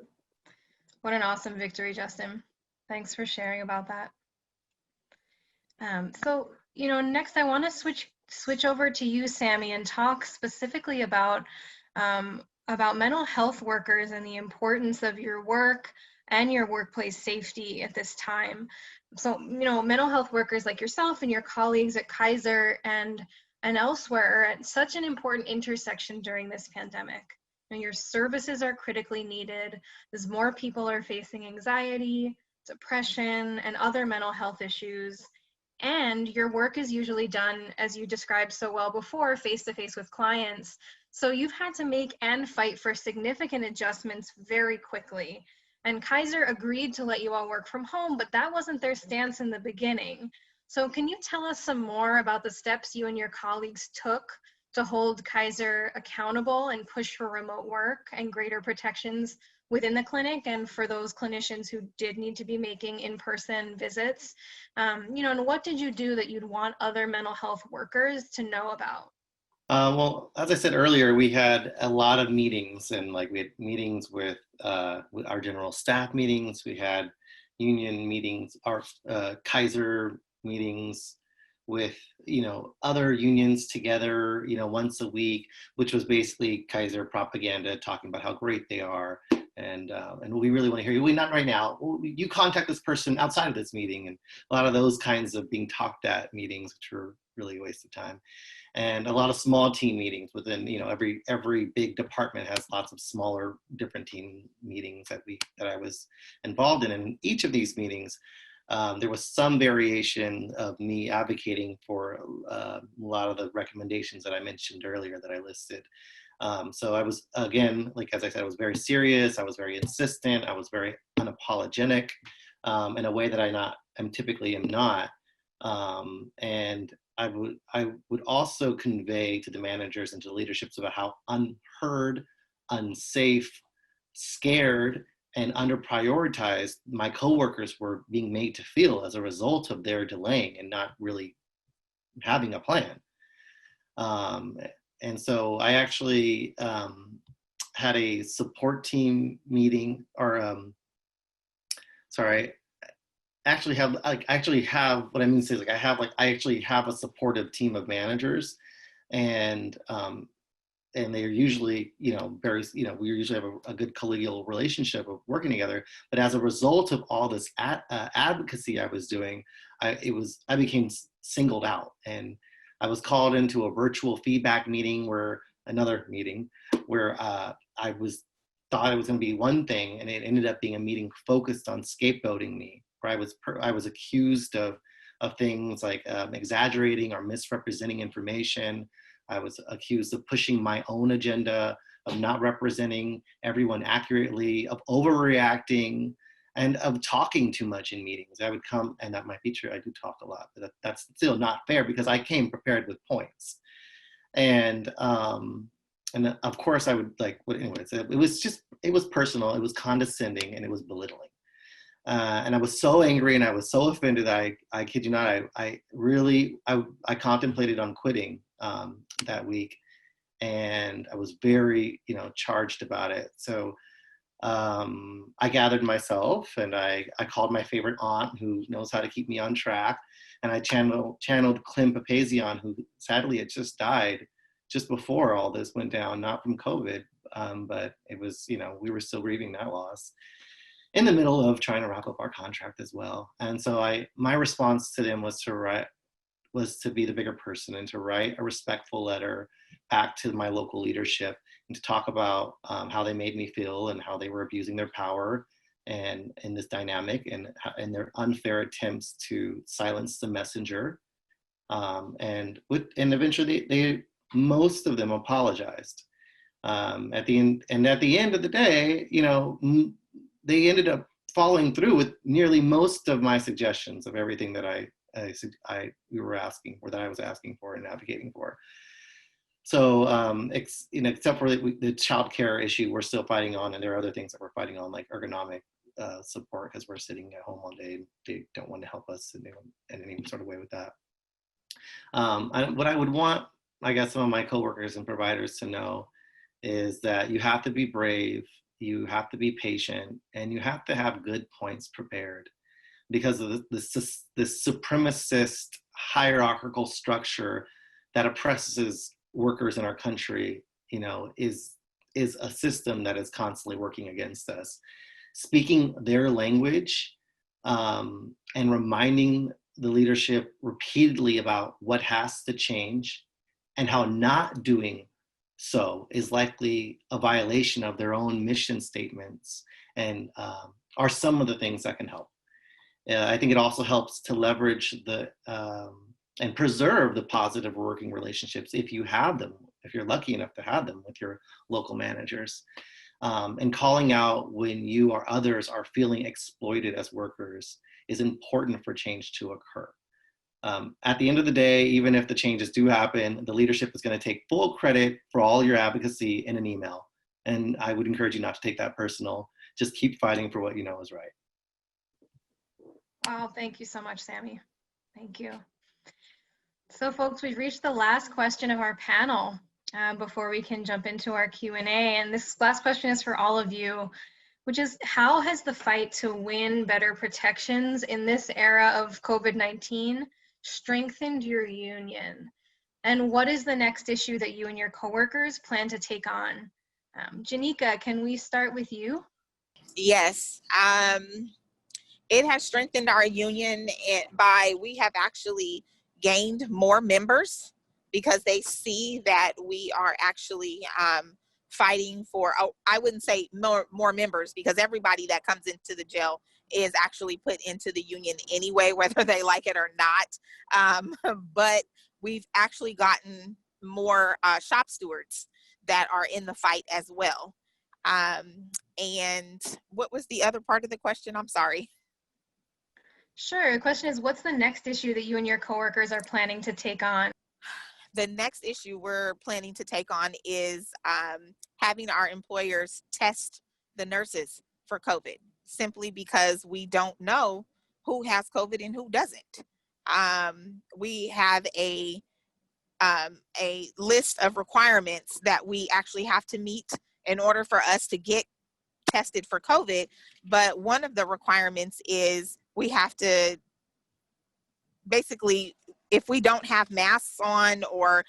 What an awesome victory, Justin. Thanks for sharing about that. So, you know, next I want to switch over to you, Sammy, and talk specifically about mental health workers and the importance of your work and your workplace safety at this time. So, you know, mental health workers like yourself and your colleagues at Kaiser and and elsewhere are at such an important intersection during this pandemic. Your services are critically needed as more people are facing anxiety, depression, and other mental health issues. And your work is usually done, as you described so well before, face-to-face with clients. So you've had to make and fight for significant adjustments very quickly. And Kaiser agreed to let you all work from home, but that wasn't their stance in the beginning. So can you tell us some more about the steps you and your colleagues took to hold Kaiser accountable and push for remote work and greater protections within the clinic, and for those clinicians who did need to be making in-person visits? And what did you do that you'd want other mental health workers to know about? Well, as I said earlier, we had a lot of meetings, and like we had meetings with our general staff meetings, we had union meetings, our Kaiser meetings with, other unions together, once a week, which was basically Kaiser propaganda talking about how great they are. And we really want to hear you. Not right now. You contact this person outside of this meeting, and a lot of those kinds of being talked at meetings, which were really a waste of time. And a lot of small team meetings within, every big department has lots of smaller, different team meetings that I was involved in. And each of these meetings, there was some variation of me advocating for a lot of the recommendations that I mentioned earlier that I listed. So I was, again, like, as I said, I was very serious. I was very insistent. I was very unapologetic in a way that I'm typically am not. And I would also convey to the managers and to the leaderships about how unheard, unsafe, scared, and under-prioritized my coworkers were being made to feel as a result of their delaying and not really having a plan. And so I actually had a support team meeting, or sorry, I actually have what I mean to say is, like, I actually have a supportive team of managers, and they're usually, very, we usually have a good collegial relationship of working together. But as a result of all this advocacy I was doing, I became singled out, and I was called into a virtual feedback meeting where I thought it was going to be one thing, and it ended up being a meeting focused on scapegoating me, where I was accused of things like exaggerating or misrepresenting information. I was accused of pushing my own agenda, of not representing everyone accurately, of overreacting, and of talking too much in meetings. I would come, and that might be true, I do talk a lot, but that's still not fair because I came prepared with points. And of course I would, like, anyways, it was personal, it was condescending, and it was belittling. And I was so angry and I was so offended that I kid you not, I contemplated on quitting that week, and I was very, charged about it. So I gathered myself, and I called my favorite aunt who knows how to keep me on track, and I channeled Clem Papazian, who sadly had just died just before all this went down, not from COVID, but it was, we were still grieving that loss in the middle of trying to wrap up our contract as well. And so my response to them was to be the bigger person and to write a respectful letter back to my local leadership, and to talk about how they made me feel and how they were abusing their power and in this dynamic, and their unfair attempts to silence the messenger. And eventually most of them apologized. At the end of the day, they ended up following through with nearly most of my suggestions of everything that I was asking for and advocating for. So, except for the child care issue, we're still fighting on, and there are other things that we're fighting on, like ergonomic support, because we're sitting at home all day. They don't want to help us in any sort of way with that. What I would want, I guess, some of my coworkers and providers to know is that you have to be brave, you have to be patient, and you have to have good points prepared, because of this supremacist hierarchical structure that oppresses workers in our country, is a system that is constantly working against us. Speaking their language and reminding the leadership repeatedly about what has to change and how not doing so is likely a violation of their own mission statements, and are some of the things that can help. I think it also helps to leverage and preserve the positive working relationships if you have them, if you're lucky enough to have them with your local managers. And calling out when you or others are feeling exploited as workers is important for change to occur. At the end of the day, even if the changes do happen, the leadership is going to take full credit for all your advocacy in an email. And I would encourage you not to take that personal. Just keep fighting for what you know is right. Wow, thank you so much, Sammy. Thank you. So folks, we've reached the last question of our panel before we can jump into our Q&A. And this last question is for all of you, which is, how has the fight to win better protections in this era of COVID-19 strengthened your union? And what is the next issue that you and your coworkers plan to take on? Janika, can we start with you? Yes. It has strengthened our union we have actually gained more members because they see that we are actually fighting for, I wouldn't say more members, because everybody that comes into the jail is actually put into the union anyway, whether they like it or not. But we've actually gotten more shop stewards that are in the fight as well. And what was the other part of the question? I'm sorry. Sure. The question is, what's the next issue that you and your coworkers are planning to take on? The next issue we're planning to take on is having our employers test the nurses for COVID, simply because we don't know who has COVID and who doesn't. We have a list of requirements that we actually have to meet in order for us to get tested for COVID. But one of the requirements is we have to basically, if we don't have masks on, or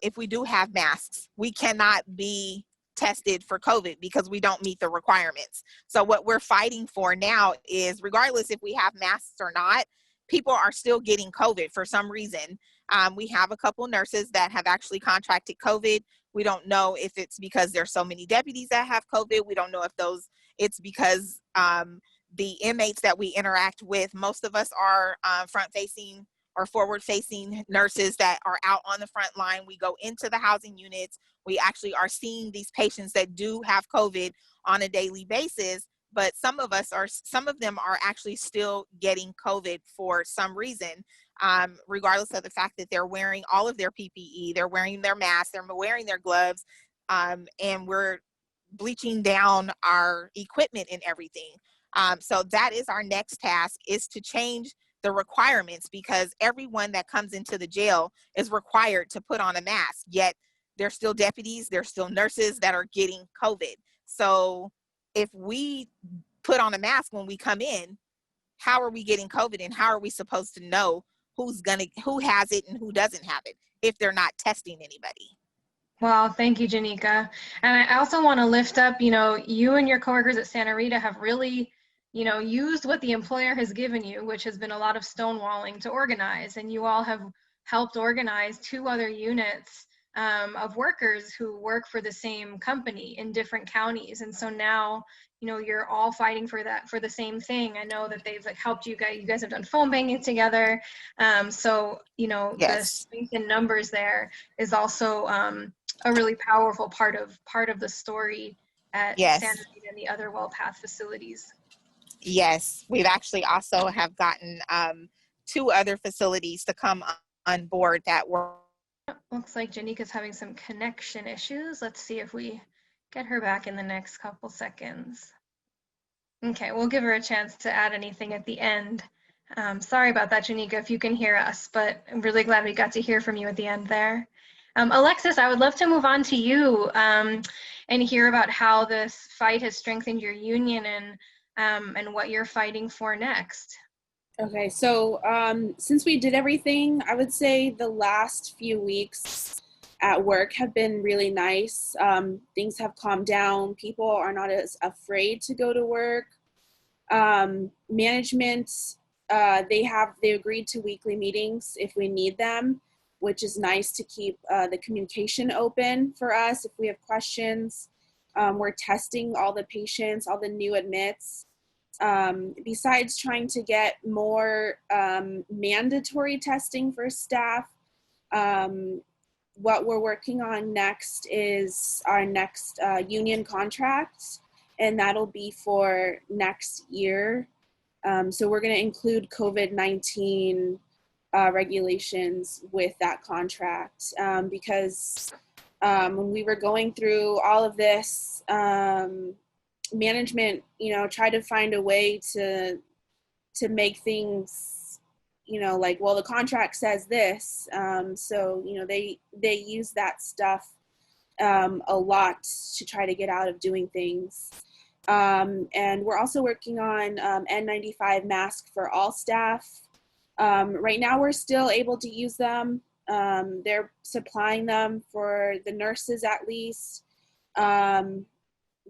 if we do have masks, we cannot be tested for COVID because we don't meet the requirements. So what we're fighting for now is, regardless if we have masks or not, people are still getting COVID for some reason. We have a couple nurses that have actually contracted COVID. We don't know if it's because there's so many deputies that have COVID. We don't know if it's because the inmates that we interact with, most of us are front-facing or forward-facing nurses that are out on the front line. We go into the housing units. We actually are seeing these patients that do have COVID on a daily basis, but some of them are actually still getting COVID for some reason, regardless of the fact that they're wearing all of their PPE, they're wearing their masks, they're wearing their gloves, and we're bleaching down our equipment and everything. So that is our next task, is to change the requirements, because everyone that comes into the jail is required to put on a mask, yet there's still deputies, there's still nurses that are getting COVID. So if we put on a mask when we come in, how are we getting COVID, and how are we supposed to know who has it and who doesn't have it if they're not testing anybody? Well, thank you, Janika. And I also want to lift up, you and your coworkers at Santa Rita have really, used what the employer has given you, which has been a lot of stonewalling, to organize. And you all have helped organize 2 other units of workers who work for the same company in different counties. And so now, you're all fighting for the same thing. I know that they've helped you guys. You guys have done phone banking together. So, Yes. The strength in numbers there is also a really powerful part of the story at Santa Rita and the other WellPath facilities. Yes, we've actually also have gotten 2 other facilities to come on board that were. Looks like Janika's having some connection issues. Let's see if we get her back in the next couple seconds. Okay, we'll give her a chance to add anything at the end. Sorry about that, Janika, if you can hear us, but I'm really glad we got to hear from you at the end there. Alexis, I would love to move on to you and hear about how this fight has strengthened your union and what you're fighting for next. Okay, so since we did everything, I would say the last few weeks at work have been really nice. Things have calmed down. People are not as afraid to go to work. Management, they agreed to weekly meetings if we need them. which is nice to keep the communication open for us if we have questions. We're testing all the patients, all the new admits. Besides trying to get more mandatory testing for staff, what we're working on next is our next union contract, and that'll be for next year. So we're going to include COVID-19 regulations with that contract, because when we were going through all of this, management, tried to find a way to make things, like, well, the contract says this. So, they use that stuff a lot to try to get out of doing things. And we're also working on N95 masks for all staff. Right now, we're still able to use them. They're supplying them for the nurses at least.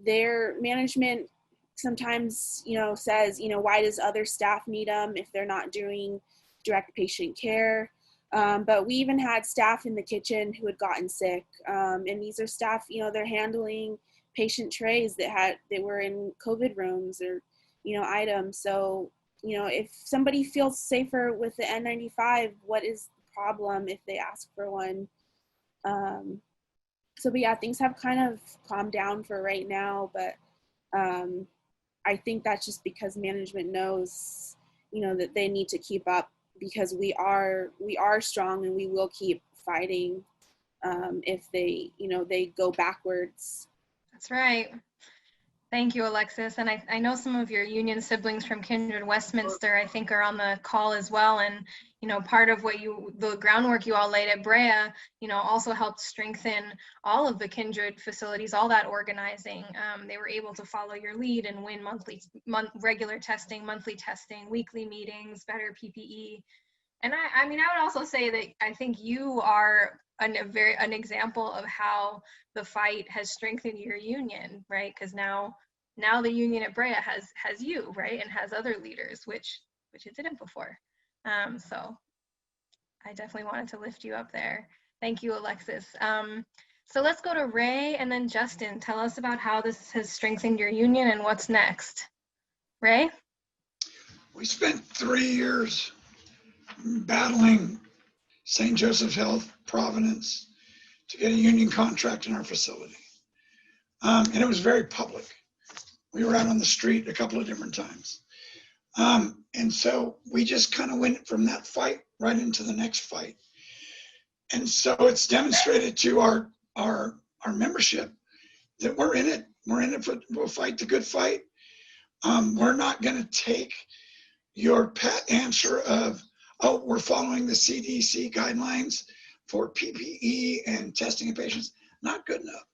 Their management sometimes, says, why does other staff need them if they're not doing direct patient care? But we even had staff in the kitchen who had gotten sick. And these are staff, they're handling patient trays that were in COVID rooms or, items. So, if somebody feels safer with the N95, what is the problem if they ask for one? But yeah, things have kind of calmed down for right now, but I think that's just because management knows, that they need to keep up, because we are strong and we will keep fighting if they go backwards. That's right. Thank you, Alexis. And I know some of your union siblings from Kindred Westminster, I think, are on the call as well. And, part of the groundwork you all laid at Brea, also helped strengthen all of the Kindred facilities, all that organizing. They were able to follow your lead and win regular testing, monthly testing, weekly meetings, better PPE. And I would also say that I think you are an example of how the fight has strengthened your union, right? Because now the union at Brea has you, right, and has other leaders, which it didn't before. So I definitely wanted to lift you up there. Thank you, Alexis. So let's go to Ray and then Justin. Tell us about how this has strengthened your union and what's next. Ray? We spent 3 years battling St. Joseph's Health, Providence, to get a union contract in our facility. And it was very public. We were out on the street a couple of different times. And so we just kind of went from that fight right into the next fight. And so it's demonstrated to our membership that we're in it. We'll fight the good fight. We're not going to take your pat answer of, oh, we're following the CDC guidelines for PPE and testing of patients. Not good enough.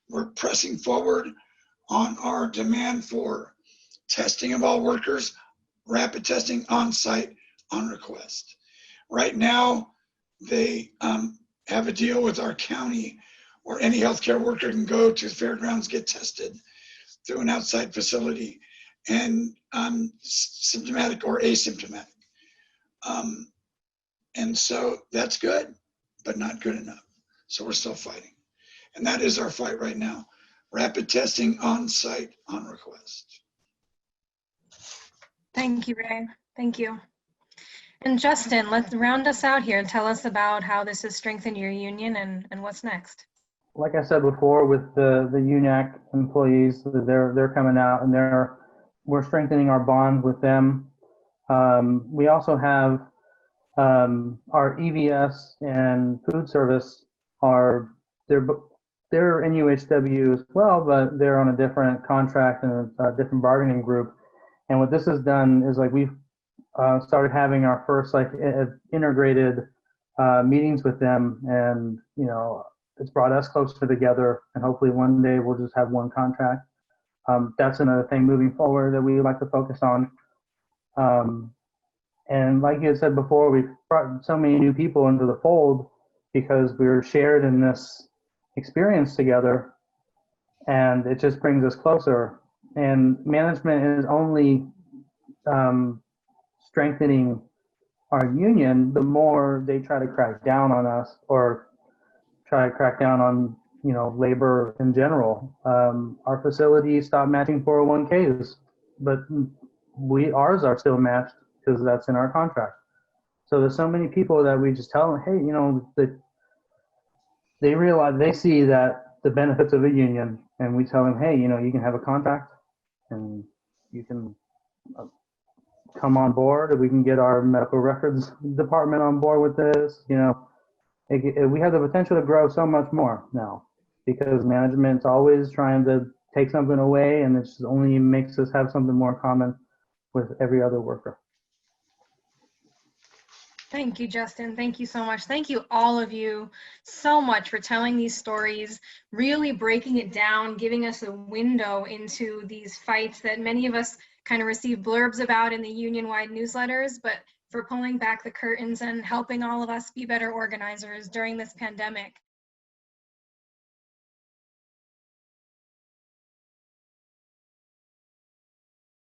We're pressing forward on our demand for testing of all workers, rapid testing on site, on request. Right now, they have a deal with our county where any healthcare worker can go to the fairgrounds, get tested through an outside facility, and symptomatic or asymptomatic. And so that's good, but not good enough. So we're still fighting. And that is our fight right now. Rapid testing on site, on request. Thank you, Ray. Thank you. And Justin, let's round us out here and tell us about how this has strengthened your union and what's next. Like I said before, with the UNAC employees, they're coming out and we're strengthening our bond with them. We also have our EVS and food service they're NUHW as well, but they're on a different contract and a different bargaining group. And what this has done is we've started having our first integrated meetings with them, and it's brought us closer together. And hopefully one day we'll just have one contract. That's another thing moving forward that we like to focus on. And like you had said before, we've brought so many new people into the fold because we're shared in this experience together, and it just brings us closer. And management is only strengthening our union, the more they try to crack down on us or try to crack down on, labor in general. Our facility stopped matching 401ks, but ours are still matched because that's in our contract. So there's so many people that we just tell them, hey, that they realize, they see that the benefits of a union, and we tell them, hey, you can have a contract and you can come on board, and we can get our medical records department on board with this. We have the potential to grow so much more now because management's always trying to take something away, and it just only makes us have something more common with every other worker. Thank you, Justin. Thank you so much. Thank you, all of you, so much for telling these stories, really breaking it down, giving us a window into these fights that many of us kind of receive blurbs about in the union-wide newsletters, but for pulling back the curtains and helping all of us be better organizers during this pandemic.